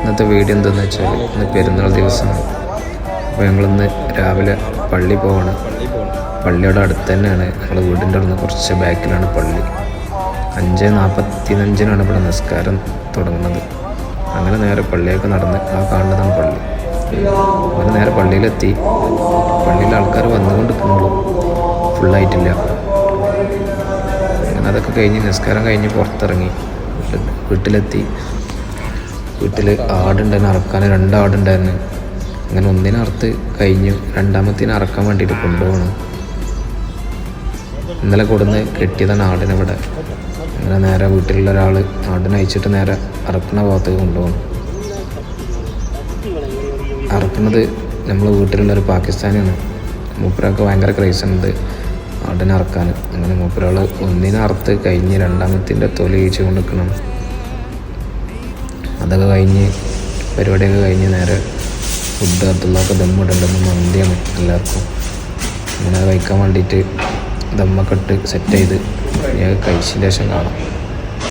ഇന്നത്തെ വീഡിയോ എന്താണെന്ന് വെച്ചാൽ ഇന്ന് പെരുന്നാൾ ദിവസമാണ്. അപ്പോൾ ഞങ്ങളിന്ന് രാവിലെ പള്ളി പോവാണ്. പള്ളിയുടെ അടുത്ത് തന്നെയാണ്, ഞങ്ങളുടെ വീടിൻ്റെ അവിടെ നിന്ന് കുറച്ച് ബാക്കിലാണ് പള്ളി. 5:45 ഇവിടെ നിസ്കാരം തുടങ്ങുന്നത്. അങ്ങനെ നേരെ പള്ളിയൊക്കെ നടന്ന് ആ കാണുന്നതാണ് പള്ളി. അങ്ങനെ നേരെ പള്ളിയിലെത്തി. പള്ളിയിൽ ആൾക്കാർ വന്നുകൊണ്ടിരിക്കുന്നുള്ളൂ, ഫുള്ളായിട്ടില്ല. അങ്ങനെ അതൊക്കെ കഴിഞ്ഞ് നിസ്കാരം കഴിഞ്ഞ് പുറത്തിറങ്ങി വീട്ടിലെത്തി. വീട്ടിൽ ആടുണ്ടായിരുന്നു, അറക്കാൻ 2 ആടുണ്ടായിരുന്നു. അങ്ങനെ ഒന്നിനെ അറുത്ത് കഴിഞ്ഞു, രണ്ടാമത്തേനെ അറക്കാൻ വേണ്ടിയിട്ട് കൊണ്ടുപോകണം. ഇന്നലെ കൊടുന്ന് കെട്ടിയതാണ് ആടിനിവിടെ. അങ്ങനെ നേരെ വീട്ടിലുള്ള ഒരാൾ ആടിനെ അയച്ചിട്ട് നേരെ അറക്കണ ഭാഗത്തേക്ക് കൊണ്ടുപോകണം. അറക്കുന്നത് നമ്മൾ വീട്ടിലുള്ളൊരു പാകിസ്ഥാനിയാണ്. മൂപ്പരൊക്കെ ഭയങ്കര ക്രൈസുണ്ട് ആടിനെ അറക്കാൻ. അങ്ങനെ മൂപ്പരാൾ ഒന്നിനെ അറുത്ത് കഴിഞ്ഞ് രണ്ടാമത്തിൻ്റെ തൊലി കഴിച്ച് കൊണ്ട് നിൽക്കണം. അതൊക്കെ കഴിഞ്ഞ് പരിപാടിയൊക്കെ കഴിഞ്ഞ് നേരെ ഫുഡ് അതുള്ളതൊക്കെ ദമ്മിടേണ്ടത് മന്തിയാണ് എല്ലാവർക്കും. അങ്ങനെ കഴിക്കാൻ വേണ്ടിയിട്ട് ദമ്മൊക്കെ ഇട്ട് സെറ്റ് ചെയ്ത് ഞാൻ കഴിച്ചതിന് ശേഷം കാണാം.